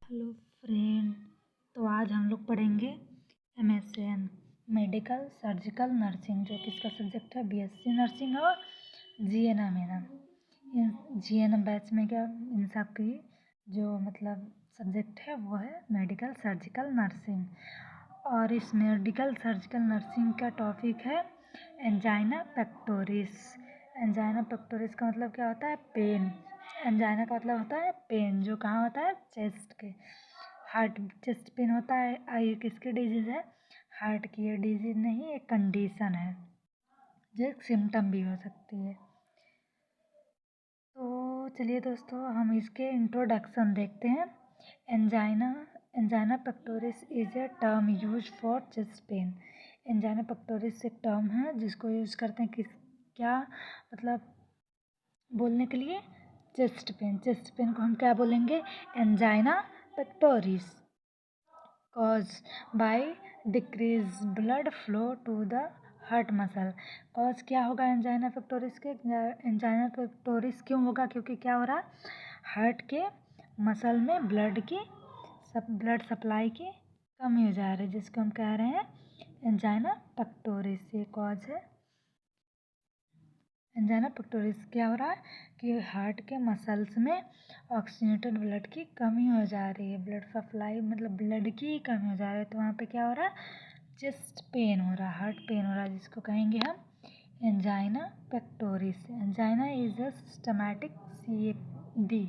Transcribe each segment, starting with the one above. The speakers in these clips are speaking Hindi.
Hello friend. तो आज हम लोग पढ़ेंगे MSN मेडिकल सर्जिकल नर्सिंग, जो कि इसका सब्जेक्ट है BSc नर्सिंग और GNM। इन GNM बैच में क्या इन सब की जो सब्जेक्ट है वो है मेडिकल सर्जिकल नर्सिंग। और इस मेडिकल सर्जिकल नर्सिंग का टॉपिक है एंजाइना पेक्टोरिस। एंजाइना पेक्टोरिस का मतलब क्या होता है? पेन। एंजाइना का मतलब होता है पेन, जो कहाँ होता है? चेस्ट के। हार्ट चेस्ट पेन होता है, ये किसकी डिजीज़ है? हार्ट की। ये डिजीज़ नहीं, एक कंडीशन है जो एक सिम्टम भी हो सकती है। तो चलिए दोस्तों, हम इसके इंट्रोडक्शन देखते हैं। Angina pectoris is a term use for chest pain. Angina pectoris एक टर्म है जिसको यूज करते हैं क्या बोलने के लिए? Chest pain. चेस्ट पेन को हम क्या बोलेंगे? Angina pectoris. Cause by decrease blood flow to the heart muscle. Cause क्या होगा एंजाइना पेक्टोरिस के? एंजाइना पेक्टोरिस क्यों होगा? क्योंकि क्या हो रहा है? हार्ट के मसल में ब्लड सप्लाई की कमी हो जा रही है, जिसको हम कह रहे हैं एंजाइना पेक्टोरिस। ये कॉज है एंजाइना पेक्टोरिस। क्या हो रहा है कि हार्ट के मसल्स में ऑक्सीजनेटेड ब्लड की कमी हो जा रही है, ब्लड सप्लाई ब्लड की कमी हो जा रही है। तो वहाँ पे क्या हो रहा है? चेस्ट पेन हो रहा है, हार्ट पेन हो रहा है, जिसको कहेंगे हम angina pectoris. Angina is a systematic CAD।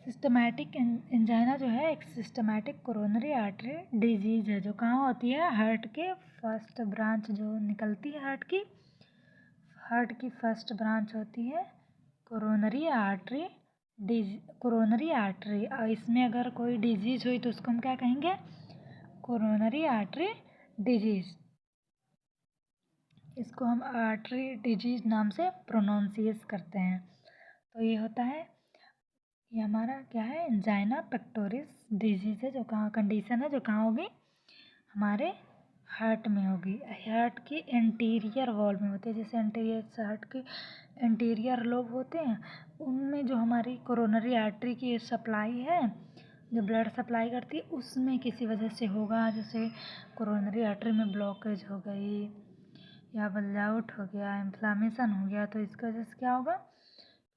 Systematic angina जो है एक सिस्टमैटिक कोरोनरी आर्टरी डिजीज है, जो कहाँ होती है? हार्ट के फर्स्ट ब्रांच जो निकलती है हार्ट की फर्स्ट ब्रांच होती है कोरोनरी आर्टरी कोरोनरी आर्टरी। और इसमें अगर कोई डिजीज़ हुई तो उसको हम क्या कहेंगे? Coronary artery disease. इसको हम आर्टरी डिजीज़ नाम से प्रोनाउंसिएट करते हैं। तो ये होता है, ये हमारा क्या है? एंजाइना पेक्टोरिस डिजीज़ है, जो कहाँ कंडीशन है, जो कहाँ होगी? हमारे हार्ट में होगी। हार्ट की एंटीरियर वॉल में होती है। जैसे हार्ट के एंटीरियर लोब होते हैं, उनमें जो हमारी कोरोनरी आर्टरी की सप्लाई है, जो ब्लड सप्लाई करती है, उसमें किसी वजह से होगा। जैसे कोरोनरी आर्टरी में ब्लॉकेज हो गई या बल्ज आउट हो गया, इन्फ्लामेशन हो गया, तो इसकी वजह से क्या होगा?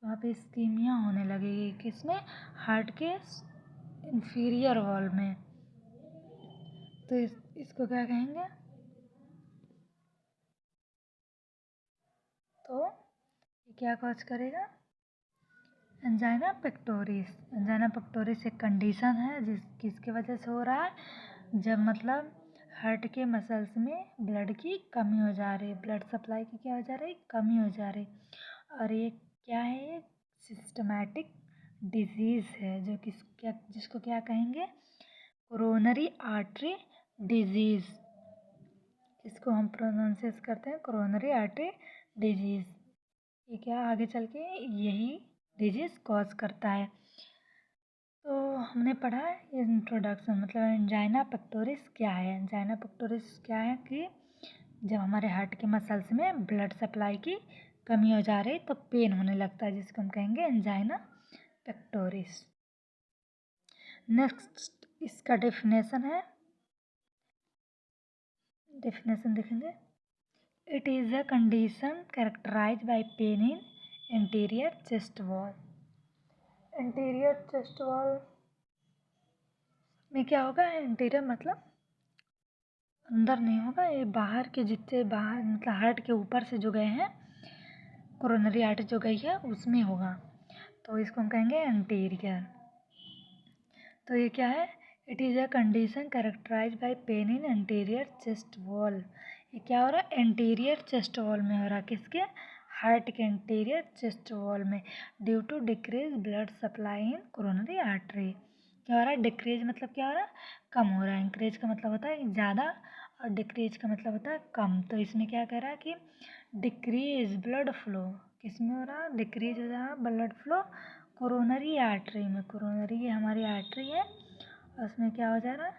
वहाँ पे इस्कीमिया होने लगेगी। किसमें? हार्ट के इंफीरियर वॉल में। तो इसको क्या कहेंगे? तो ये क्या कॉज करेगा? Angina pectoris. एंजाइना पेक्टोरिस एक कंडीशन है किसकी वजह से हो रहा है? जब हार्ट के मसल्स में ब्लड की कमी हो जा रही है, ब्लड सप्लाई की क्या हो जा रही है? कमी हो जा रही। और ये क्या है? सिस्टमैटिक डिजीज़ है, जो जिसको क्या कहेंगे? Coronary artery disease. इसको हम प्रोनाउंसिएट करते हैं कोरोनरी आर्टरी डिजीज़। ये क्या आगे चल के यही डिजीज़ कॉज करता है। तो हमने पढ़ा है इंट्रोडक्शन, एंजाइना पेक्टोरिस क्या है? एंजाइना पेक्टोरिस क्या है कि जब हमारे हार्ट के मसल्स में ब्लड सप्लाई की कमी हो जा रही तो पेन होने लगता है, जिसको हम कहेंगे एंजाइना पेक्टोरिस। नेक्स्ट इसका डेफिनेशन देखेंगे। It is a condition characterize by pain in anterior chest wall. Anterior chest wall में क्या होगा? एंटीरियर मतलब अंदर नहीं होगा, ये बाहर के जितने बाहर हार्ट के ऊपर से जो गए हैं, कोरोनरी आर्टरी जो गई है उसमें होगा, तो इसको हम कहेंगे एंटीरियर। तो ये क्या है? It is a condition characterize by pain in anterior chest wall. ये क्या हो रहा है? एंटीरियर चेस्ट वॉल में हो रहा है। किसके? हार्ट के एंटीरियर चेस्ट वॉल में, due to decrease blood supply in coronary artery. क्या हो रहा है? डिक्रीज मतलब क्या हो रहा है? कम हो रहा है। इंक्रीज का मतलब होता है ज़्यादा और डिक्रीज का मतलब होता है कम। तो इसमें क्या कह रहा है कि डिक्रीज ब्लड फ्लो। किस में हो रहा है? डिक्रीज हो रहा है ब्लड फ्लो कोरोनरी आर्टरी में। कोरोनरी ये हमारी आर्टरी है, उसमें क्या हो जा रहा है?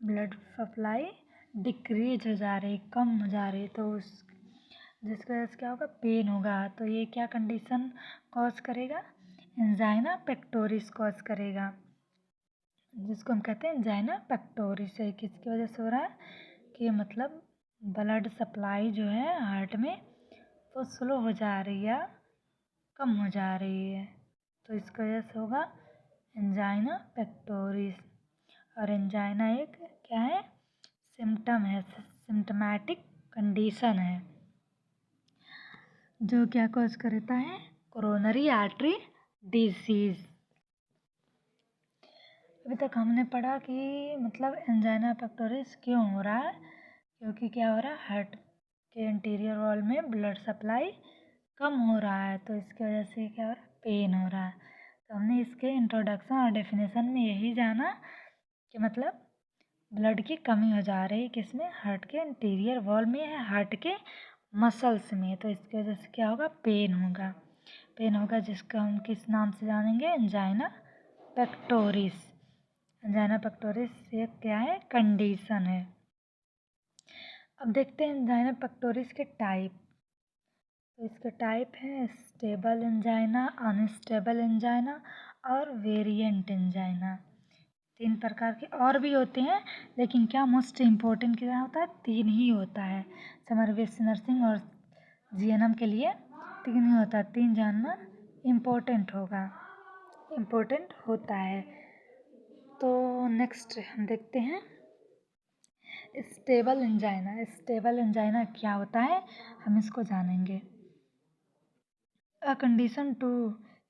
ब्लड सप्लाई डिक्रीज हो जा रही, कम हो जा रही, तो उस जिसकी वजह से क्या होगा? पेन होगा। तो ये क्या कंडीशन कॉज करेगा? एंजाइना पेक्टोरिस कॉज करेगा, जिसको हम कहते हैं एंजाइना पेक्टोरिस है। किसकी वजह से हो रहा है कि मतलब ब्लड सप्लाई जो है हार्ट में वो स्लो हो जा रही है, कम हो जा रही है, तो इसकी वजह से होगा एंजाइना पेक्टोरिस। और एंजाइना एक क्या है, सिम्टम है, सिम्टमैटिक कंडीशन है जो क्या कॉज करता है, कोरोनरी आर्टरी डिजीज। अभी तक हमने पढ़ा कि मतलब एंजाइना पेक्टोरिस क्यों हो रहा है, क्योंकि क्या हो रहा है, हार्ट के इंटीरियर वॉल में ब्लड सप्लाई कम हो रहा है, तो इसकी वजह से क्या हो रहा है, पेन हो रहा है। तो हमने इसके इंट्रोडक्शन और डेफिनेशन में यही जाना कि मतलब ब्लड की कमी हो जा रही है किसमें, हार्ट के इंटीरियर वॉल में है, हार्ट के मसल्स में, तो इसकी वजह से क्या होगा, पेन होगा। पेन होगा जिसको हम किस नाम से जानेंगे, एंजाइना पेक्टोरिस। एंजाइना पेक्टोरिस ये क्या है, कंडीशन है। अब देखते हैं एंजाइना पेक्टोरिस के टाइप। तो इसके टाइप है स्टेबल एंजाइना, अनस्टेबल एंजाइना और वेरिएंट एंजाइना। 3 प्रकार के और भी होते हैं, लेकिन क्या मोस्ट इम्पोर्टेंट क्या होता है, 3 ही होता है। हमारे बीएससी नर्सिंग और जीएनएम के लिए 3 ही होता है, 3 जानना इम्पोर्टेंट होता है। तो नेक्स्ट हम देखते हैं स्टेबल एंजाइना। स्टेबल एंजाइना क्या होता है, हम इसको जानेंगे। A condition to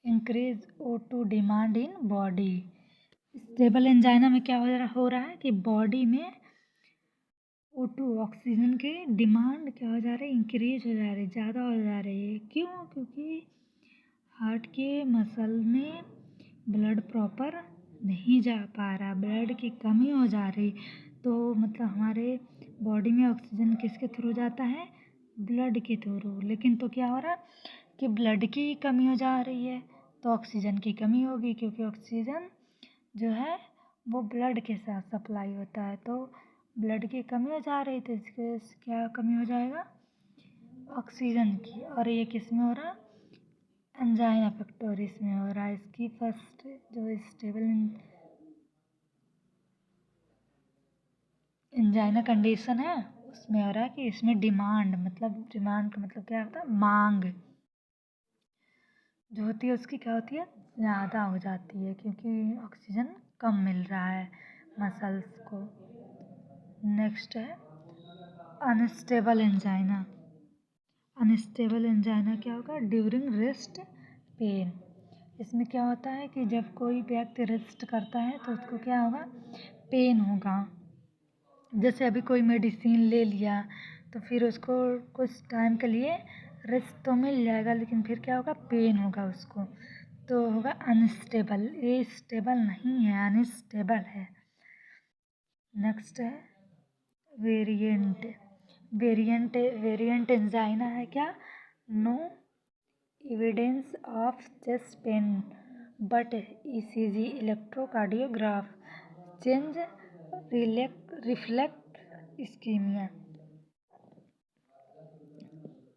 increase O2 demand in body. Stable angina में क्या हो रहा है कि बॉडी में O2 ऑक्सीजन की डिमांड क्या हो जा रही है, इंक्रीज हो जा रही है, ज़्यादा हो जा रही है। क्यों, क्योंकि हार्ट के मसल में ब्लड प्रॉपर नहीं जा पा रहा, ब्लड की कमी हो जा रही, तो मतलब हमारे बॉडी में ऑक्सीजन किसके थ्रू जाता है, ब्लड के थ्रू। लेकिन तो क्या हो रहा कि ब्लड की कमी हो जा रही है, तो ऑक्सीजन की कमी होगी, क्योंकि ऑक्सीजन जो है वो ब्लड के साथ सप्लाई होता है, तो ब्लड की कमी हो जा रही, तो इसके क्या कमी हो जाएगा, ऑक्सीजन की। और ये किस में हो रहा, एंजाइना पेक्टोरिस में हो रहा है। इसकी फर्स्ट जो स्टेबल एंजाइना कंडीशन है उसमें हो रहा है कि इसमें डिमांड का मतलब क्या होता है, मांग जो होती है उसकी क्या होती है, ज़्यादा हो जाती है, क्योंकि ऑक्सीजन कम मिल रहा है मसल्स को। नेक्स्ट है अनस्टेबल एंजाइना। अनस्टेबल एंजाइना क्या होगा, ड्यूरिंग रेस्ट पेन। इसमें क्या होता है कि जब कोई व्यक्ति रेस्ट करता है तो उसको क्या होगा, पेन होगा। जैसे अभी कोई मेडिसिन ले लिया तो फिर उसको कुछ टाइम के लिए रेस्ट तो मिल जाएगा, लेकिन फिर क्या होगा, पेन होगा उसको, तो होगा अनस्टेबल। ये स्टेबल नहीं है, अनस्टेबल है। नेक्स्ट है वेरिएंट। वेरिएंट एंजाइना है क्या, no evidence of chest pain but ECG electrocardiograph change reflect ischemia.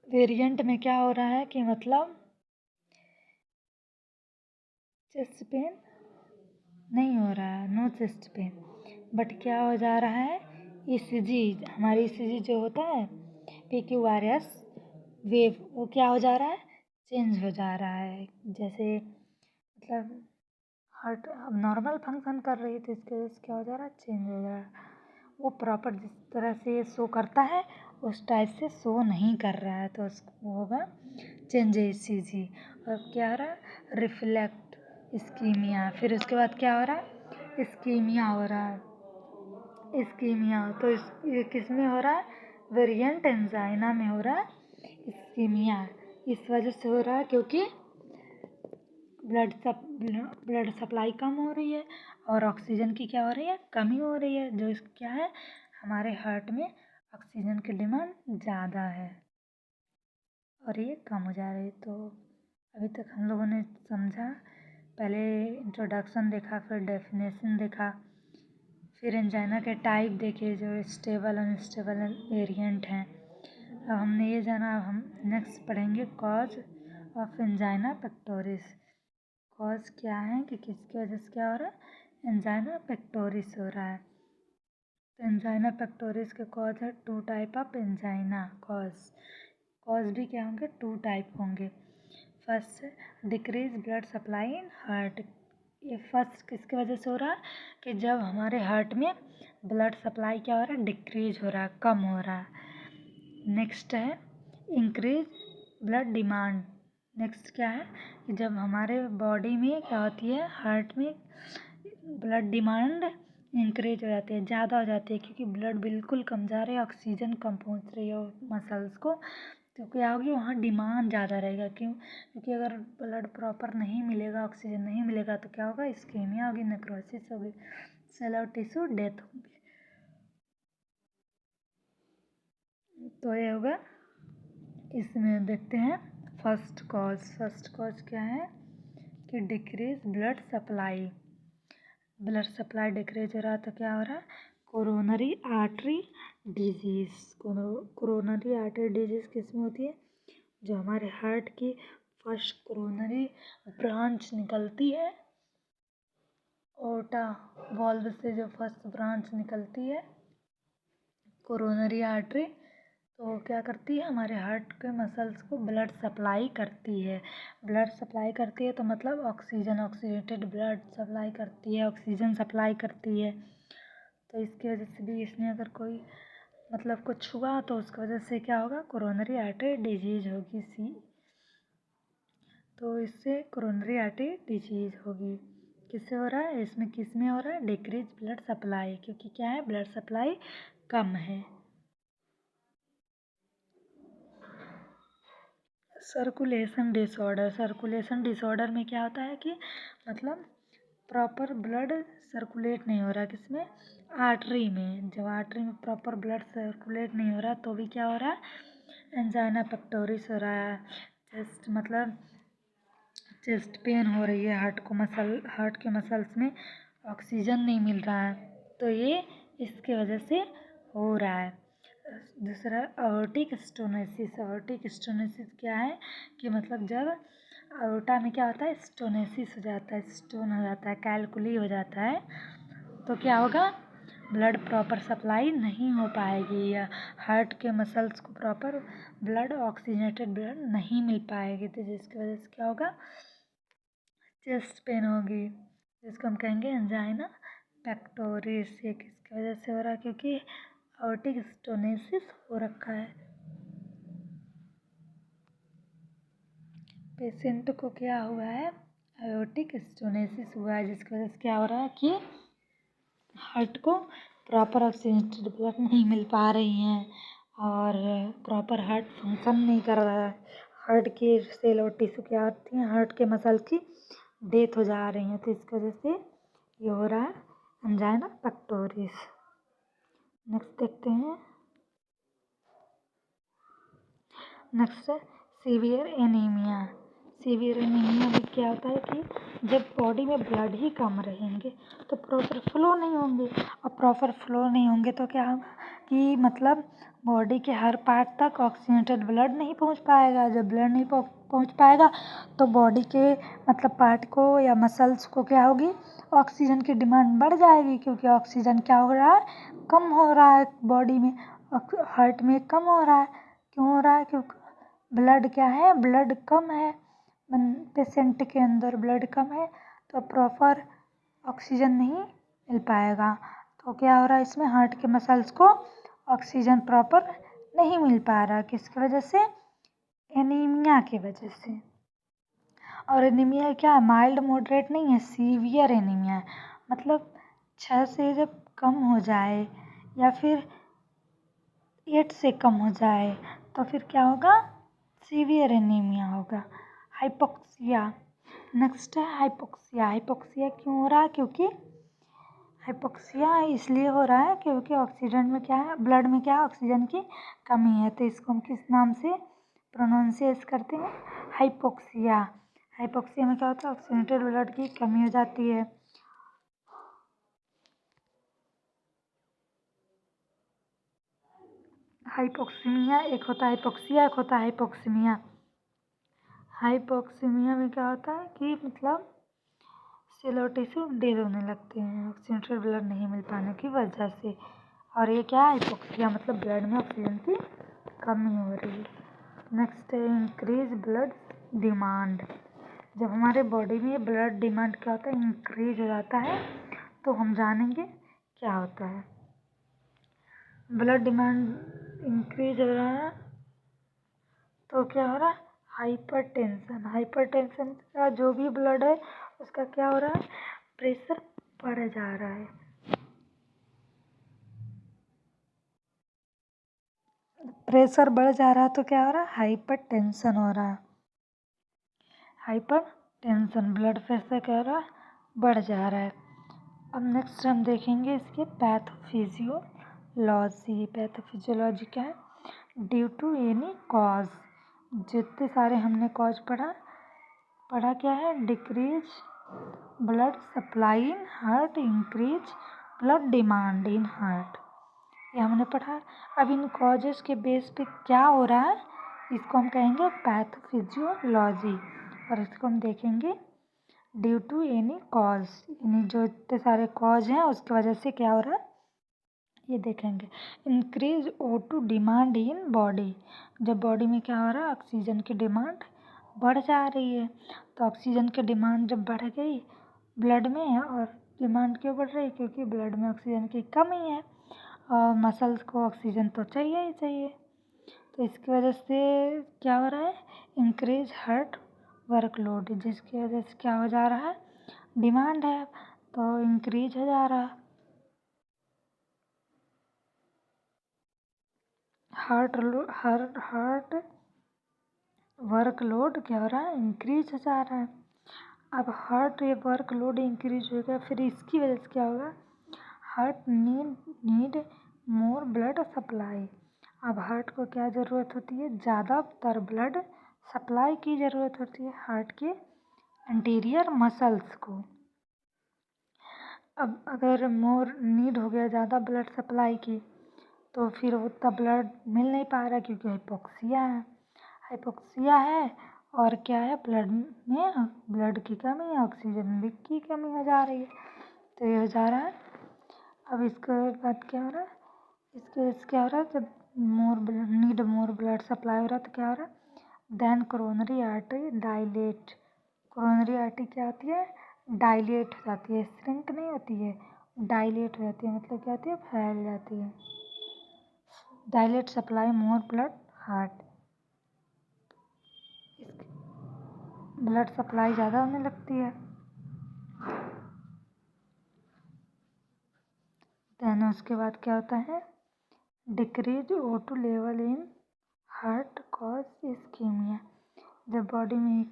Variant में क्या हो रहा है कि मतलब चेस्ट पेन नहीं हो रहा है, नो चेस्ट पेन, बट क्या हो जा रहा है, ईसीजी, हमारी ईसीजी जो होता है PQRS वेव, वो क्या हो जा रहा है, चेंज हो जा रहा है। जैसे मतलब हार्ट अब नॉर्मल फंक्शन कर रही है, तो इसकी वजह से क्या हो जा रहा है, चेंज हो जा रहा है। वो प्रॉपर जिस तरह से शो करता है उस टाइप से शो नहीं कर रहा है, तो उसको होगा चेंज ईसीजी। और क्या हो रहा है, रिफ्लेक्ट इस्कीमिया। फिर उसके बाद क्या हो रहा है, इस्कीमिया हो रहा है, इस्कीमिया। तो ये किस में हो रहा है, वेरिएंट एंजाइना में हो रहा है इस्कीमिया। इस वजह से हो रहा है क्योंकि ब्लड सप्लाई कम हो रही है और ऑक्सीजन की क्या हो रही है, कमी हो रही है, जो क्या है, हमारे हार्ट में ऑक्सीजन की डिमांड ज़्यादा है और ये कम हो जा रही है। तो अभी तक हम लोगों ने समझा, पहले इंट्रोडक्शन देखा, फिर डेफिनेशन देखा, फिर एंजाइना के टाइप देखे जो स्टेबल अनस्टेबल वेरिएंट हैं। अब हमने ये जाना, अब हम नेक्स्ट पढ़ेंगे cause of angina pectoris. Cause क्या है कि किसकी वजह से क्या हो रहा है, एंजाइना पेक्टोरिस हो रहा है। तो एंजाइना पेक्टोरिस के कॉज है 2 टाइप ऑफ एंजाइना। कॉज भी क्या होंगे? 2 टाइप होंगे। First decrease blood supply in heart. ये फर्स्ट किसकी वजह से हो रहा है? कि जब हमारे हार्ट में ब्लड सप्लाई क्या हो रहा है? डिक्रीज हो रहा है, कम हो रहा है। नेक्स्ट है इंक्रीज ब्लड डिमांड। नेक्स्ट क्या है कि जब हमारे बॉडी में क्या होती है, हार्ट में ब्लड डिमांड इंक्रीज हो जाती है, ज़्यादा हो जाती है, क्योंकि ब्लड बिल्कुल कम जा रही है, ऑक्सीजन कम पहुंच रही है मसल्स को, तो क्या होगी? वहाँ डिमांड ज़्यादा रहेगा। क्यों? क्योंकि अगर ब्लड प्रॉपर नहीं मिलेगा, ऑक्सीजन नहीं मिलेगा, तो क्या होगा? इस्केमिया होगी, नेक्रोसिस होगी, सेल और टिश्यू डेथ होगी। तो ये होगा। इसमें देखते हैं फर्स्ट कॉज क्या है कि decrease blood supply. Blood supply decrease हो रहा है तो क्या हो रहा है? Coronary artery disease. Coronary artery disease किस में होती है? जो हमारे हार्ट की फर्स्ट कोरोनरी ब्रांच निकलती है, ओर्टा वॉल्व से जो फर्स्ट ब्रांच निकलती है कोरोनरी आर्टरी, तो क्या करती है? हमारे हार्ट के मसल्स को ब्लड सप्लाई करती है। ब्लड सप्लाई करती है तो मतलब ऑक्सीजनेटेड ब्लड सप्लाई करती है, ऑक्सीजन सप्लाई करती है। तो इसकी वजह से भी इसमें अगर कोई मतलब कुछ हुआ तो उसकी वजह से क्या होगा? कोरोनरी आर्टरी डिजीज होगी तो इससे कोरोनरी आर्टरी डिजीज होगी। किससे हो रहा है? इसमें किस में हो रहा है? डिक्रीज ब्लड सप्लाई, क्योंकि क्या है? ब्लड सप्लाई कम है। सर्कुलेशन डिसऑर्डर में क्या होता है कि मतलब प्रॉपर ब्लड सर्कुलेट नहीं हो रहा, किसमें? आर्टरी में। जब आर्टरी में प्रॉपर ब्लड सर्कुलेट नहीं हो रहा तो भी क्या हो रहा है? एंजाइना पेक्टोरिस हो रहा है। चेस्ट पेन हो रही है, हार्ट के मसल्स में ऑक्सीजन नहीं मिल रहा है, तो ये इसके वजह से हो रहा है। दूसरा अयोर्टिक स्टोनोसिस क्या है कि मतलब जब अयोर्टा में क्या होता है? स्टोनोसिस हो जाता है, स्टोन हो जाता है, कैलकुली हो जाता है, तो क्या होगा? ब्लड प्रॉपर सप्लाई नहीं हो पाएगी या हार्ट के मसल्स को प्रॉपर ब्लड ऑक्सीजनेटेड ब्लड नहीं मिल पाएगी, तो जिसकी वजह से क्या होगा? चेस्ट पेन होगी, जिसको हम कहेंगे एंजाइना पेक्टोरिस। ये किसकी वजह से हो रहा है? क्योंकि अयोर्टिक स्टोनोसिस हो रखा है। पेशेंट को क्या हुआ है? अयोर्टिक स्टोनोसिस हुआ है, जिसकी वजह से क्या हो रहा है कि हार्ट को प्रॉपर ऑक्सीजनेटेड ब्लड नहीं मिल पा रही हैं और प्रॉपर हार्ट फंक्शन नहीं कर रहा है। हार्ट की सेल और टिश्यू क्या होती हैं? हार्ट के मसल की डेथ हो जा रही हैं, तो इसकी वजह से ये हो रहा है एंजाइना पेक्टोरिस। नेक्स्ट देखते हैं। नेक्स्ट है सीवियर एनीमिया। सीवियर एनीमिया में क्या होता है कि जब बॉडी में ब्लड ही कम रहेंगे तो प्रॉपर फ्लो नहीं होंगे, और प्रॉपर फ्लो नहीं होंगे तो क्या होगा कि मतलब बॉडी के हर पार्ट तक ऑक्सीजनेटेड ब्लड नहीं पहुंच पाएगा। जब ब्लड नहीं पहुंच पाएगा तो बॉडी के मतलब पार्ट को या मसल्स को क्या होगी? ऑक्सीजन की डिमांड बढ़ जाएगी, क्योंकि ऑक्सीजन क्या हो रहा है? कम हो रहा है बॉडी में, हार्ट में कम हो रहा है। क्यों हो रहा है? क्योंकि ब्लड क्या है? ब्लड कम है, पेशेंट के अंदर ब्लड कम है, तो प्रॉपर ऑक्सीजन नहीं मिल पाएगा। तो क्या हो रहा है? इसमें हार्ट के मसल्स को ऑक्सीजन प्रॉपर नहीं मिल पा रहा, किसकी वजह से? एनीमिया की वजह से। और एनीमिया क्या? माइल्ड मॉडरेट नहीं है, सीवियर एनीमिया है। मतलब 6 से जब कम हो जाए या फिर 8 से कम हो जाए तो फिर क्या होगा? सीवियर एनीमिया होगा। हाइपोक्सिया। नेक्स्ट है हाइपोक्सिया। हाइपोक्सिया क्यों हो रहा है? क्योंकि हाइपोक्सिया इसलिए हो रहा है क्योंकि ऑक्सीजन में क्या है? ब्लड में क्या है? ऑक्सीजन की कमी है, तो इसको हम किस नाम से प्रोनाउंसिएट करते हैं? हाइपोक्सिया। हाइपोक्सिया में क्या होता है? ऑक्सीजनेटेड ब्लड की कमी हो जाती है। हाइपोक्सीमिया एक होता है, हाइपोक्सिया एक होता है हाइपोक्सीमिया। हाइपोक्सीमिया में क्या होता है कि मतलब सेल और टिश्यू डेड होने लगते हैं ऑक्सीजनेटेड ब्लड नहीं मिल पाने की वजह से। और ये क्या है, हिपोक्सिया, मतलब ब्लड में ऑक्सीजन की कमी हो रही है। नेक्स्ट है इंक्रीज ब्लड डिमांड। जब हमारे बॉडी में ब्लड डिमांड क्या होता है, इंक्रीज हो जाता है, तो हम जानेंगे क्या होता है। ब्लड डिमांड इंक्रीज हो रहा है तो क्या हो रहा है, हाइपरटेंशन। हाइपरटेंशन का जो भी ब्लड है उसका क्या हो रहा है, प्रेशर बढ़ जा रहा है। प्रेशर बढ़ जा रहा है तो क्या हो रहा है, हाइपरटेंशन हो रहा है। हाइपरटेंशन, ब्लड प्रेशर क्या हो रहा है, बढ़ जा रहा है। अब नेक्स्ट हम देखेंगे इसके पैथोफिजियोलॉजी। पैथोफिजियोलॉजी क्या है, ड्यू टू एनी कॉज। जितने सारे हमने कॉज पढ़ा क्या है, decrease blood supply in heart, increase blood demand in heart, ये हमने पढ़ा। अब इन कॉजेस के बेस पे क्या हो रहा है, इसको हम कहेंगे पैथोफिजियोलॉजी। और इसको हम देखेंगे ड्यू टू एनी कॉज, यानी जो इतने सारे कॉज हैं उसकी वजह से क्या हो रहा है ये देखेंगे। Increase O2 demand in body, जब बॉडी में क्या हो रहा है, ऑक्सीजन की डिमांड बढ़ जा रही है। तो ऑक्सीजन की डिमांड जब बढ़ गई ब्लड में, और डिमांड क्यों बढ़ रही है, क्योंकि ब्लड में ऑक्सीजन की कमी है और मसल्स को ऑक्सीजन तो चाहिए ही चाहिए। तो इसकी वजह से क्या हो रहा है, इंक्रीज हार्ट वर्कलोड, जिसकी वजह से क्या हो जा रहा है, डिमांड है तो इंक्रीज हो जा रहा है। हार्ट वर्कलोड क्या हो रहा है, इंक्रीज हो जा रहा है। अब हार्ट ये वर्कलोड इंक्रीज होगा, फिर इसकी वजह से क्या होगा, heart need more blood supply. अब हार्ट को क्या ज़रूरत होती है, ज़्यादातर ब्लड सप्लाई की ज़रूरत होती है हार्ट के एंटीरियर मसल्स को। अब अगर मोर नीड हो गया ज़्यादा ब्लड सप्लाई की, तो फिर उतना ब्लड मिल नहीं पा रहा क्योंकि हाइपोक्सिया है। हाइपोक्सिया है और क्या है, ब्लड में ब्लड की कमी है, ऑक्सीजन की कमी हो जा रही है, तो ये हो जा रहा है। अब इसके बाद क्या हो रहा है, इसके वजह से क्या हो रहा है, जब मोर ब्लड सप्लाई हो रहा है तो क्या हो रहा है, then coronary artery dilate. Coronary artery क्या होती है, डायलेट हो जाती है, श्रिंक नहीं होती है, डायलेट हो जाती है, मतलब क्या होती है, फैल जाती है। Dilate supply more blood heart, blood supply ज़्यादा होने लगती है। देन उसके बाद क्या होता है, decrease O2 level in heart cause ischemia. जब बॉडी में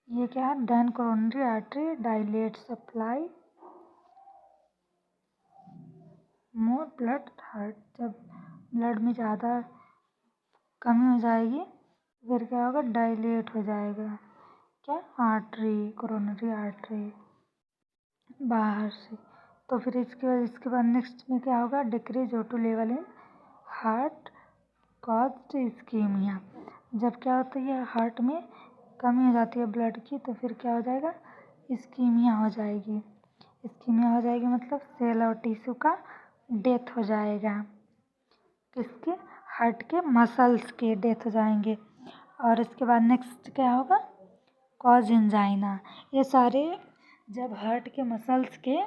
ये क्या है, then coronary artery dilate supply more blood heart, जब ब्लड में ज़्यादा कमी हो जाएगी फिर क्या होगा, डायलेट हो जाएगा क्या, आर्टरी, कोरोनरी आर्टरी बाहर से। तो फिर इसके बाद नेक्स्ट में क्या होगा, decrease O2 level in heart caused ischemia. जब क्या होता है, हार्ट में कमी हो जाती है ब्लड की, तो फिर क्या हो जाएगा, इस्कीमिया हो जाएगी। इस्कीमिया हो जाएगी मतलब सेल और टिश्यू का डेथ हो जाएगा, किसके, हार्ट के मसल्स के डेथ हो जाएंगे। और इसके बाद नेक्स्ट क्या होगा, कॉज एंजाइना। ये सारे जब हार्ट के मसल्स के,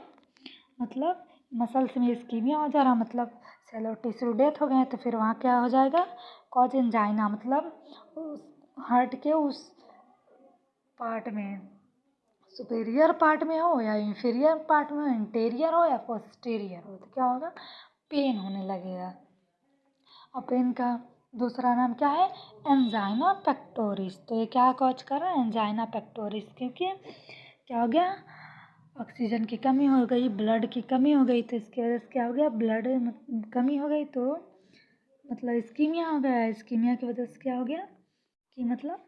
मतलब मसल्स में इस्कीमिया हो जा रहा, मतलब सेल और टिश्यू डेथ हो गए, तो फिर वहाँ क्या हो जाएगा, कॉज एंजाइना, मतलब हार्ट के उस पार्ट में, सुपेरियर पार्ट में हो या इंफीरियर पार्ट में हो, इंटीरियर हो या पोस्टीरियर हो, तो क्या होगा, पेन होने लगेगा। और पेन का दूसरा नाम क्या है, एंजाइना पेक्टोरिस। तो ये क्या कॉज कर रहा है, एंजाइना पेक्टोरिस, क्योंकि क्या हो गया, ऑक्सीजन की कमी हो गई, ब्लड की कमी हो गई, तो इसकी वजह से क्या हो गया, ब्लड कमी हो गई, तो मतलब इस्कीमिया हो गया। इस्कीमिया की वजह से क्या हो गया कि मतलब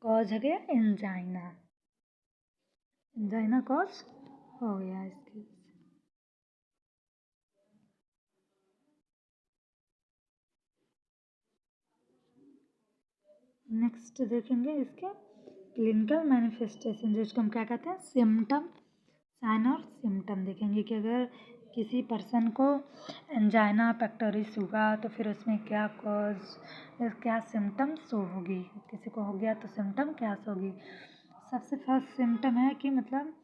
कॉज हो गया एंजाइना, एंजाइना कॉज हो गया इसकी। नेक्स्ट देखेंगे इसके क्लिनिकल मैनिफेस्टेशन, जिसको हम क्या कहते हैं, सिम्टम साइन और सिम्टम देखेंगे कि अगर किसी पर्सन को एंजाइना पेक्टोरिस हुआ तो फिर उसमें क्या कॉज क्या सिम्टम शो होगी, किसी को हो गया तो सिम्टम क्या शो होगी। सबसे फर्स्ट सिम्टम है कि मतलब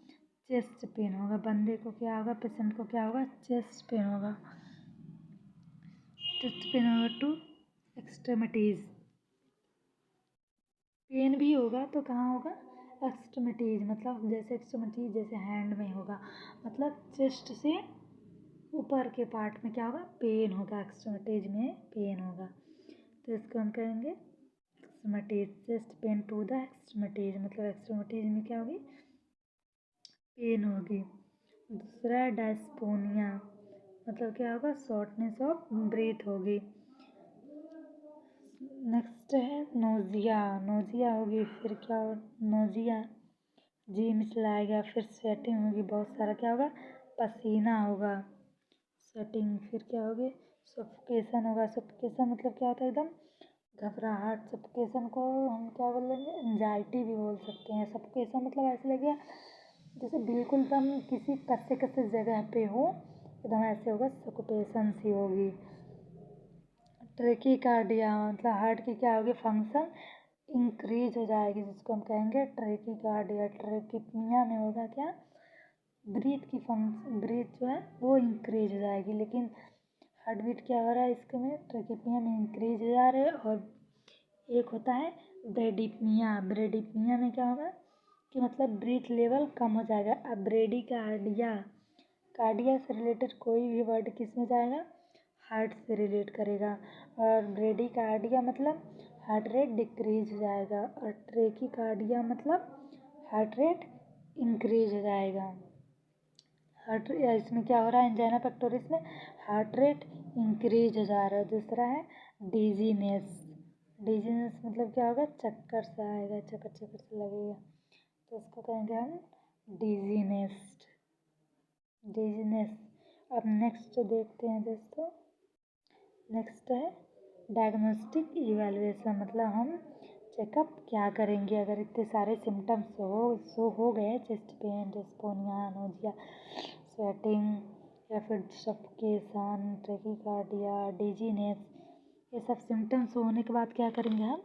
चेस्ट पेन होगा, बंदे को क्या होगा, पेशेंट को क्या होगा, चेस्ट पेन होगा। चेस्ट पेन होगा टू एक्सट्रीमिटीज़, पेन भी होगा तो कहाँ होगा, एक्सट्रीमिटीज़, मतलब जैसे एक्सट्रीमिटीज़ जैसे हैंड में होगा, मतलब चेस्ट से ऊपर के पार्ट में क्या होगा, पेन होगा, एक्सट्रीमिटीज़ में पेन होगा। तो इसको हम कहेंगे extremities, chest pain to the extremities, मतलब एक्सट्रीमिटीज़ में क्या होगी, पेन होगी। दूसरा है डायस्पोनिया, मतलब क्या होगा, शॉर्टनेस ऑफ ब्रीथ होगी। नेक्स्ट है नोजिया, नोजिया होगी, फिर क्या हो, नोजिया जी मिचलाएगा, फिर स्वेटिंग होगी, बहुत सारा क्या होगा, पसीना होगा, स्वेटिंग, फिर क्या होगी, सफोकेशन होगा। सफोकेशन मतलब क्या होता है, एकदम घबराहट। सफोकेशन को हम क्या बोल लेंगे, एंजाइटी भी बोल सकते हैं। सफोकेशन मतलब ऐसे लगेगा जैसे बिल्कुल एकदम किसी कसे कसे जगह पे हो, एकदम ऐसे होगा, सफोकेशन सी होगी। ट्रेकीकार्डिया मतलब हार्ट की क्या होगी, फंक्शन इंक्रीज हो जाएगी, जिसको हम कहेंगे ट्रेकीकार्डिया। ट्रेकिपनिया में होगा क्या, ब्रीथ की फंक्शन, ब्रीथ जो है वो इंक्रीज हो जाएगी, लेकिन हार्ट बीट क्या हो रहा है इसके में, ट्रेकिपनिया में इंक्रीज हो जा रहे हैं। और एक होता है ब्रेडिपनिया, ब्रेडिपनिया में क्या होगा कि मतलब ब्रीथ लेवल कम हो जाएगा। अब ब्रेडिकार्डिया, कार्डिया से रिलेटेड कोई भी वर्ड किस में जाएगा, हार्ट से रिलेट करेगा। और ब्रेडिकार्डिया मतलब हार्ट रेट डिक्रीज हो जाएगा, और ट्रेकिकार्डिया मतलब हार्ट रेट इंक्रीज हो जाएगा। हार्ट इसमें क्या हो रहा है, एंजाइना पेक्टोरिस में हार्ट रेट इंक्रीज हो जा रहा है। दूसरा है डिजीनेस, डिजीनेस मतलब क्या होगा, चक्कर सा आएगा, चक्कर चक्कर सा लगेगा, तो इसको कहेंगे हम डिजीनेस, डिजीनेस। अब नेक्स्ट देखते हैं दोस्तों, नेक्स्ट है डायग्नोस्टिक इवैल्यूएशन, मतलब हम चेकअप क्या करेंगे अगर इतने सारे सिम्टम्स हो गए, चेस्ट पेन, डिस्पोनिया, नोजिया, स्वेटिंग, या फिर सफोकेशन, ट्रेकिकार्डिया, डिजीनेस, ये सब सिम्टम्स होने के बाद क्या करेंगे, हम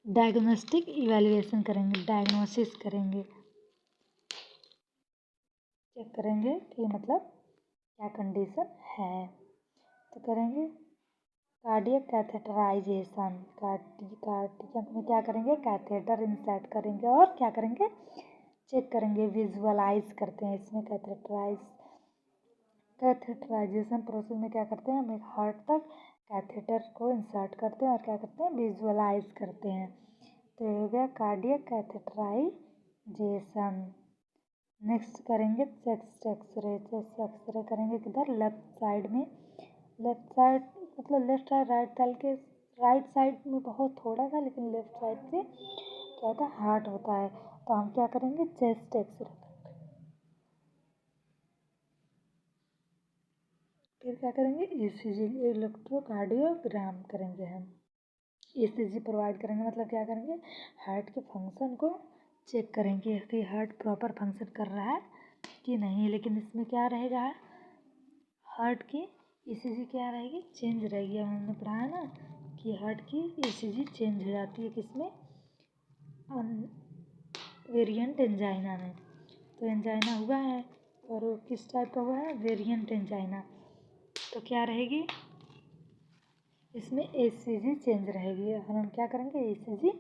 डायग्नोस्टिक इवैल्यूएशन करेंगे, डायग्नोसिस करेंगे, चेक करेंगे कि मतलब क्या कंडीशन है। तो करेंगे कार्डियक कैथेटराइजेशन, कार्डियक में क्या करेंगे, कैथेटर इंसर्ट करेंगे और क्या करेंगे, चेक करेंगे, विजुअलाइज करते हैं इसमें। कैथेटराइजेशन प्रोसेस में क्या करते हैं, हम एक हार्ट तक कैथेटर को इंसर्ट करते हैं और क्या करते हैं, विजुअलाइज करते हैं। तो ये हो गया कार्डियक कैथेटराइजेशन। नेक्स्ट करेंगे चेस्ट एक्सरे, चेस्ट एक्सरे करेंगे किधर, लेफ्ट साइड में, लेफ्ट साइड मतलब लेफ्ट साइड, राइट साइड में बहुत थोड़ा सा, लेकिन लेफ्ट साइड से क्या होता है, हार्ट होता है। तो हम क्या करेंगे, चेस्ट एक्सरे, फिर क्या करेंगे, ईसीजी, इलेक्ट्रोकार्डियोग्राम करेंगे हम। ईसीजी प्रोवाइड करेंगे मतलब क्या करेंगे, हार्ट के फंक्शन को चेक करेंगे कि हार्ट प्रॉपर फंक्शन कर रहा है कि नहीं। लेकिन इसमें क्या रहेगा, हार्ट की ईसीजी क्या रहेगी, चेंज रहेगी। अब हमने पढ़ा है ना कि हार्ट की ईसीजी चेंज हो जाती है किसमें, वेरिएंट एंजाइना में। तो एंजाइना हुआ है और वो किस टाइप का हुआ है, वेरिएंट एंजाइना, तो क्या रहेगी इसमें ईसीजी चेंज रहेगी। और हम क्या करेंगे, ईसीजी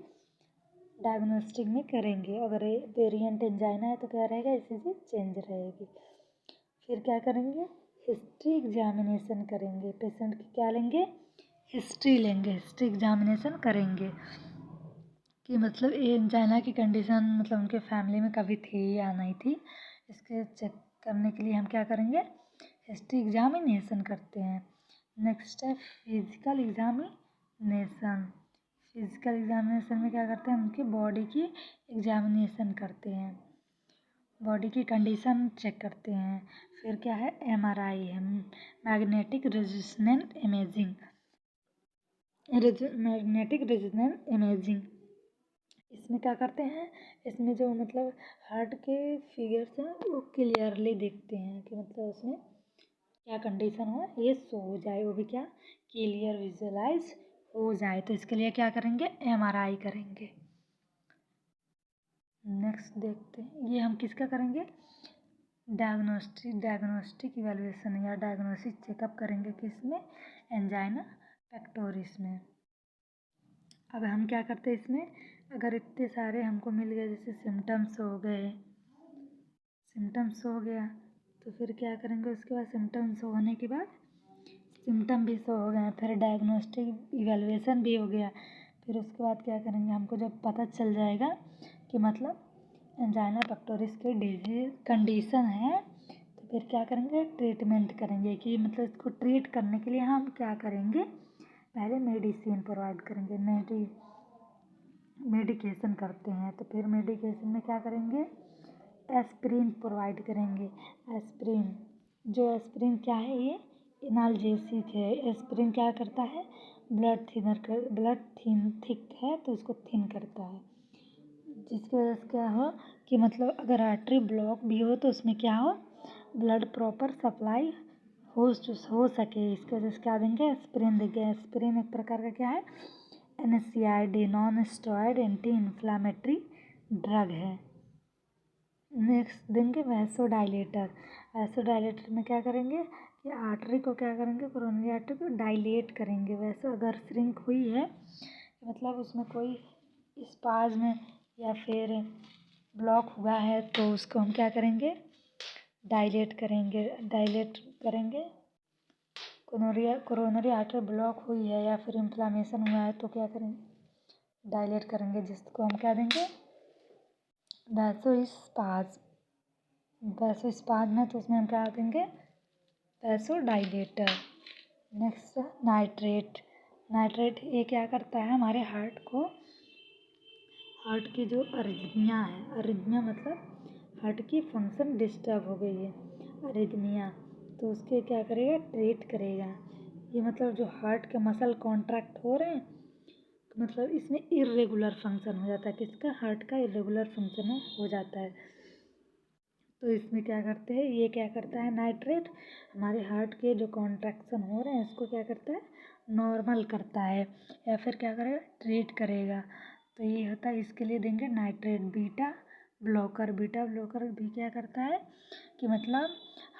डायग्नोस्टिक में करेंगे, अगर वेरिएंट एंजाइना है तो क्या रहेगा, ईसीजी चेंज रहेगी। फिर क्या करेंगे, हिस्ट्री एग्जामिनेशन करेंगे, पेशेंट की क्या लेंगे, हिस्ट्री लेंगे, हिस्ट्री एग्जामिनेशन करेंगे कि मतलब ये एंजाइना की कंडीशन मतलब उनके फैमिली में कभी थी या नहीं थी, इसके चेक करने के लिए हम क्या करेंगे, हिस्ट्री एग्जामिनेशन करते हैं। नेक्स्ट है फिजिकल एग्जामिनेशन, फिजिकल एग्जामिनेशन में क्या करते हैं, उनकी बॉडी की एग्जामिनेशन करते हैं, बॉडी की कंडीशन चेक करते हैं। फिर क्या है, एमआरआई है, magnetic resonance imaging, magnetic resonance imaging, इसमें क्या करते हैं, इसमें जो मतलब हार्ट के फिगर्स हैं वो क्लियरली देखते हैं कि मतलब उसमें क्या कंडीशन हो ये शो हो जाए, वो भी क्या क्लियर विजुअलाइज हो जाए। तो इसके लिए क्या करेंगे, MRI करेंगे। नेक्स्ट देखते हैं, ये हम किसका करेंगे, डायग्नोस्टिक इवैल्यूएशन या डायग्नोस्टिक चेकअप करेंगे किसमें, एंजाइना पेक्टोरिस में। अब हम क्या करते हैं इसमें, अगर इतने सारे हमको मिल गए, जैसे सिम्टम्स हो गया तो फिर क्या करेंगे, उसके बाद सिम्टम्स होने के बाद सिम्टम भी शो हो गए, फिर डायग्नोस्टिक इवैल्यूएशन भी हो गया, फिर उसके बाद क्या करेंगे, हमको जब पता चल जाएगा कि मतलब एंजाइना पेक्टोरिस की डिजीज कंडीशन है, तो फिर क्या करेंगे, ट्रीटमेंट करेंगे कि मतलब इसको ट्रीट करने के लिए हम क्या करेंगे, पहले मेडिसिन प्रोवाइड करेंगे, मेडिकेशन करते हैं। तो फिर मेडिकेशन में क्या करेंगे, एस्प्रिन प्रोवाइड करेंगे। एस्प्रिन क्या है, ये एनाल्जेसिक है। एस्प्रिन क्या करता है, ब्लड थिक है तो उसको थिन करता है, जिसकी वजह से क्या हो कि मतलब अगर आर्टरी ब्लॉक भी हो तो उसमें क्या हो, ब्लड प्रॉपर सप्लाई हो सके। इसकी वजह से क्या देंगे, एस्प्रिन देंगे। एस्प्रिन एक प्रकार का क्या है, NSAID non steroid anti inflammatory drug है। नेक्स्ट देंगे वैसोडाइलेटर। वैसोडाइलेटर में क्या करेंगे कि आर्टरी को क्या करेंगे, कोरोनरी आर्टरी को डायलेट करेंगे। वैसे अगर श्रिंक हुई है मतलब उसमें कोई स्पाज्म या फिर ब्लॉक हुआ है तो उसको हम क्या करेंगे, डायलेट करेंगे। कोरोनरी आर्टरी ब्लॉक हुई है या फिर इन्फ्लामेशन हुआ है तो क्या करेंगे, डायलेट करेंगे, जिसको हम क्या देंगे, वैसोस्पाज्म है तो उसमें हम क्या देंगे, वैसोडाइलेटर। नेक्स्ट नाइट्रेट ये क्या करता है, हमारे हार्ट की जो अरिथमिया मतलब हार्ट की फंक्शन डिस्टर्ब हो गई है, अरिथमिया, तो उसके क्या करेगा, ट्रीट करेगा। ये मतलब जो हार्ट के मसल कॉन्ट्रैक्ट हो रहे हैं तो मतलब इसमें इर्रेगुलर फंक्शन हो जाता है, किसका, हार्ट का इर्रेगुलर फंक्शन हो जाता है। तो इसमें क्या करते हैं, ये क्या करता है, नाइट्रेट हमारे हार्ट के जो कॉन्ट्रैक्शन हो रहे हैं उसको क्या करता है, नॉर्मल करता है या फिर क्या करेगा, ट्रीट करेगा। तो ये होता है, इसके लिए देंगे नाइट्रेट। बीटा ब्लॉकर भी क्या करता है कि मतलब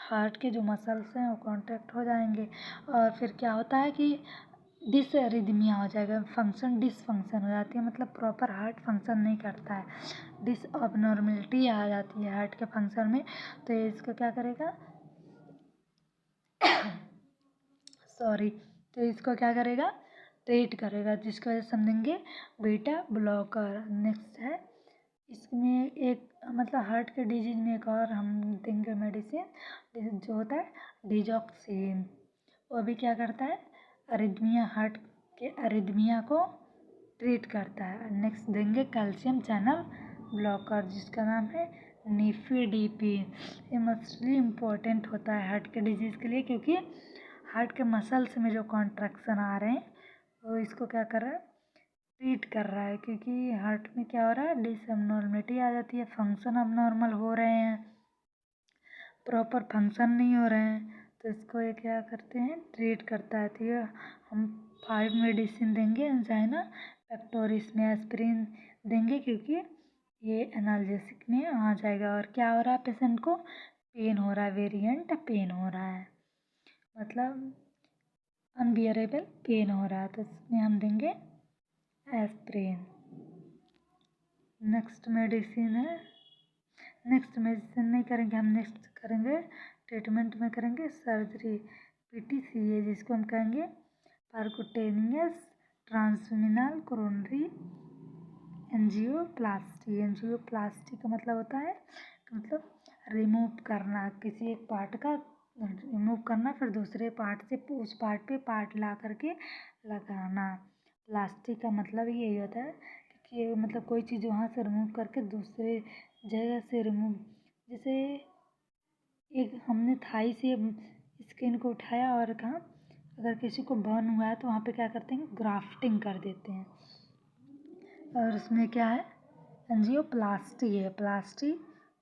हार्ट के जो मसल्स हैं वो कॉन्ट्रैक्ट हो जाएंगे और फिर क्या होता है कि डिसअरिथमिया हो जाएगा, डिसफंक्शन हो जाती है, मतलब प्रॉपर हार्ट फंक्शन नहीं करता है, डिसअबनॉर्मलिटी आ जाती है हार्ट के फंक्शन में। तो ये इसको क्या करेगा तो इसको क्या करेगा, ट्रीट करेगा, जिसकी वजह से हम देंगे बीटा ब्लॉकर। नेक्स्ट है, इसमें एक मतलब हार्ट के डिजीज में एक और हम देंगे मेडिसिन जो होता है डिजॉक्सिन। वो भी क्या करता है, हार्ट के अरिथमिया को ट्रीट करता है। नेक्स्ट देंगे कैल्शियम चैनल ब्लॉकर, जिसका नाम है निफेडिपिन। ये मस्टली इम्पोर्टेंट होता है हार्ट के डिजीज़ के लिए, क्योंकि हार्ट के मसल्स में जो कॉन्ट्रैक्शन आ रहे हैं वो इसको क्या कर रहा है, ट्रीट कर रहा है, क्योंकि हार्ट में क्या हो रहा है, डिसअबनॉर्मलिटी आ जाती है, फंक्शन अबनॉर्मल हो रहे हैं, प्रॉपर फंक्शन नहीं हो रहे हैं, तो इसको ये क्या करते हैं, ट्रीट करता है। तो ये हम 5 मेडिसिन देंगे एंजाइना पेक्टोरिस में। एस्प्रिन देंगे क्योंकि ये एनाल्जेसिक में आ जाएगा। और क्या हो रहा है, पेशेंट को पेन हो रहा है, वेरिएंट पेन हो रहा है, मतलब अनबियरेबल पेन हो रहा है, तो इसमें हम देंगे एस्प्रिन। नेक्स्ट मेडिसिन नहीं करेंगे हम, नेक्स्ट करेंगे ट्रीटमेंट में करेंगे सर्जरी, PTCA, जिसको हम कहेंगे परकुटेनियस ट्रांसमिनल कोरोनरी एंजियोप्लास्टी का मतलब होता है कि मतलब रिमूव करना, किसी एक पार्ट का रिमूव करना, फिर दूसरे पार्ट से उस पार्ट पे पार्ट ला करके लगाना। प्लास्टिक का मतलब यही होता है कि मतलब कोई चीज़ वहाँ से रिमूव करके दूसरे जगह से रिमूव, जैसे एक हमने थाई से स्किन को उठाया और कहा अगर किसी को बर्न हुआ है तो वहाँ पे क्या करते हैं, ग्राफ्टिंग कर देते हैं। और उसमें क्या है, एंजियोप्लास्टी है, प्लास्टी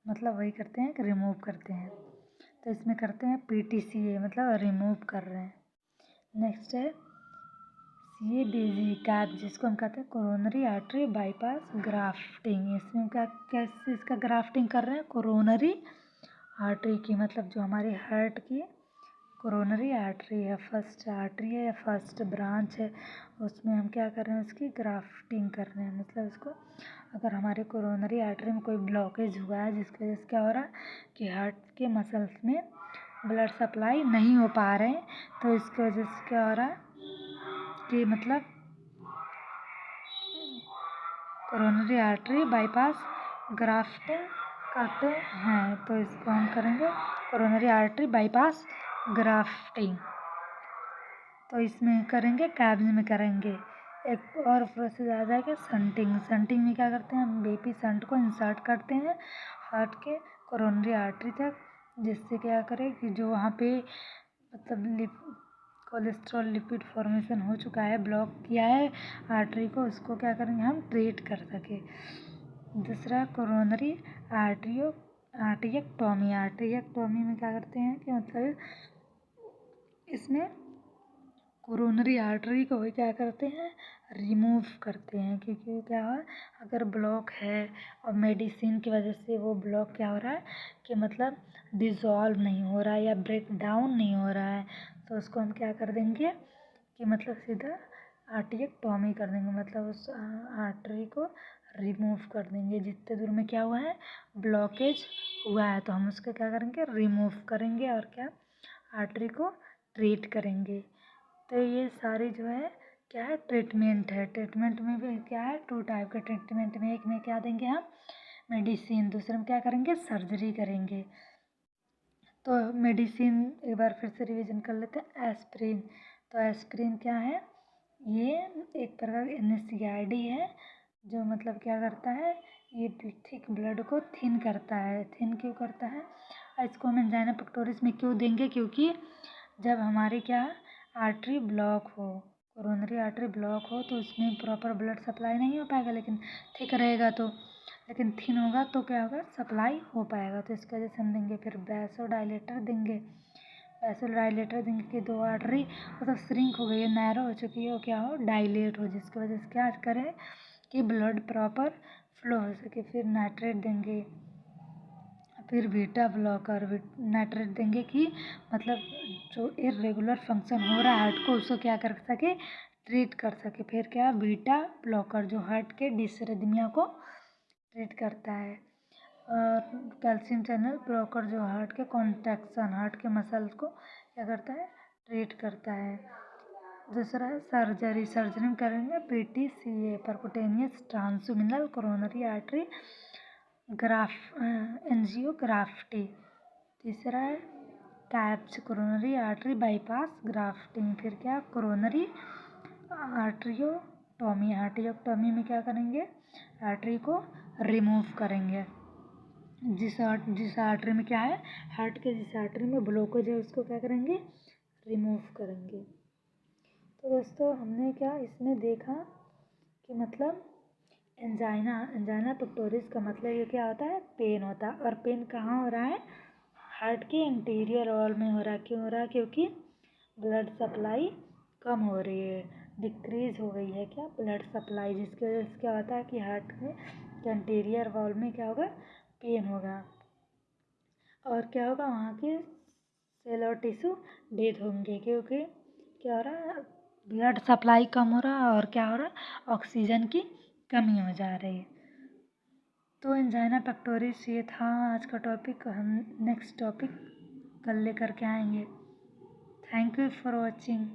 मतलब वही करते हैं कि रिमूव करते हैं, तो इसमें करते हैं PTCA मतलब रिमूव कर रहे हैं। नेक्स्ट है CABG कैप, जिसको हम कहते हैं कोरोनरी आर्टरी बाईपास ग्राफ्टिंग। इसमें क्या कैसे इसका ग्राफ्टिंग कर रहे हैं, कोरोनरी आर्टरी की, मतलब जो हमारे हार्ट की कोरोनरी आर्टरी है, फर्स्ट आर्टरी है या फर्स्ट ब्रांच है, उसमें हम क्या कर रहे हैं, उसकी ग्राफ्टिंग कर रहे हैं। मतलब इसको अगर हमारे कोरोनरी आर्टरी में कोई ब्लॉकेज हुआ है जिसकी वजह से क्या हो रहा है कि हार्ट के मसल्स में ब्लड सप्लाई नहीं हो पा रहे हैं, तो इसकी वजह से क्या हो रहा है कि मतलब कोरोनरी आर्टरी बाईपास ग्राफ्टिंग करते हैं, तो इसको हम करेंगे कोरोनरी आर्टरी बाईपास ग्राफ्टिंग। तो इसमें करेंगे कैब्स में करेंगे। एक और प्रोसेस आ जाएगा शंटिंग। शंटिंग में क्या करते हैं, हम BP शंट को इंसर्ट करते हैं हार्ट के कोरोनरी आर्टरी तक, जिससे क्या करें कि जो वहाँ पे मतलब कोलेस्ट्रॉल लिपिड फॉर्मेशन हो चुका है, ब्लॉक किया है आर्टरी को, उसको क्या करेंगे हम ट्रीट कर सके। दूसरा कोरोनरी आर्टियक्टोमी। आर्टियक्टोमी में क्या करते हैं कि मतलब इसमें कोरोनरी आर्टरी को भी क्या करते हैं, रिमूव करते हैं, क्योंकि क्या है अगर ब्लॉक है और मेडिसिन की वजह से वो ब्लॉक क्या हो रहा है कि मतलब डिज़ोल्व नहीं हो रहा है या ब्रेक डाउन नहीं हो रहा है, तो उसको हम क्या कर देंगे कि मतलब सीधा आर्टियक्टोमी कर देंगे, मतलब उस आर्टरी को रिमूव कर देंगे। जितने दूर में क्या हुआ है ब्लॉकेज हुआ है, तो हम उसको क्या करेंगे रिमूव करेंगे और क्या आर्टरी को ट्रीट करेंगे। तो ये सारी जो है क्या है ट्रीटमेंट है। ट्रीटमेंट में भी क्या है 2 टाइप का ट्रीटमेंट में, एक में क्या देंगे हम मेडिसिन, दूसरे में क्या करेंगे सर्जरी करेंगे। तो मेडिसिन एक बार फिर से रिवीजन कर लेते हैं। एस्प्रिन, तो एस्प्रिन क्या है, ये एक प्रकार का NSAID है, जो मतलब क्या करता है, ये थिक ब्लड को थिन करता है। थिन क्यों करता है, इसको हम एंजाइना पेक्टोरिस में क्यों देंगे, क्योंकि जब हमारे क्या आर्टरी ब्लॉक हो, कोरोनरी आर्टरी ब्लॉक हो, तो उसमें प्रॉपर ब्लड सप्लाई नहीं हो पाएगा, लेकिन थिक रहेगा तो, लेकिन थिन होगा तो क्या होगा सप्लाई हो पाएगा, तो इसकी वजह से हम देंगे। फिर वैसोडाइलेटर देंगे। वैसोडाइलेटर देंगे कि 2 आर्टरी मतलब श्रिंक हो गई है, नैरो हो चुकी है, वो क्या हो डाइलेट हो, जिसकी वजह से क्या करें कि ब्लड प्रॉपर फ्लो हो सके। फिर नाइट्रेट देंगे, फिर बीटा ब्लॉकर नाइट्रेट देंगे कि मतलब जो इरेगुलर फंक्शन हो रहा है हार्ट को उसको क्या कर सके ट्रीट कर सके। फिर क्या बीटा ब्लॉकर जो हार्ट के डिसरिदमिया को ट्रीट करता है। और कैल्शियम चैनल ब्लॉकर जो हार्ट के कॉन्ट्रैक्शन हार्ट के मसल्स को क्या करता है ट्रीट करता है। दूसरा है सर्जरी। सर्जरी में करेंगे PTCA परकुटेनियस ट्रांसल्यूमिनल कोरोनरी आर्टरी एंजियोग्राफ्टी। तीसरा है caps coronary artery bypass grafting. फिर क्या कोरोनरी आर्टरियोटोमी। आर्टरियोटोमी में क्या करेंगे आर्टरी को रिमूव करेंगे। जिस आर्टरी में क्या है हार्ट के जिस आर्टरी में ब्लॉकेज है उसको क्या करेंगे रिमूव करेंगे। तो दोस्तों हमने क्या इसमें देखा कि मतलब एंजाइना पेक्टोरिस का मतलब ये क्या होता है पेन होता है, और पेन कहाँ हो रहा है हार्ट के इंटीरियर वॉल में हो रहा है। क्यों हो रहा है, क्योंकि ब्लड सप्लाई कम हो रही है, डिक्रीज हो गई है क्या ब्लड सप्लाई, जिसकी वजह से क्या होता है कि हार्ट के इंटीरियर वॉल में क्या होगा पेन होगा, और क्या होगा वहाँ के सेल और टिश्यू डेड होंगे, क्योंकि क्या हो रहा है ब्लड सप्लाई कम हो रहा है और क्या हो रहा है ऑक्सीजन की कमी हो जा रही है। तो एंजाइना पेक्टोरिस ये था आज का टॉपिक। हम नेक्स्ट टॉपिक कल लेकर के आएंगे। Thank you for watching.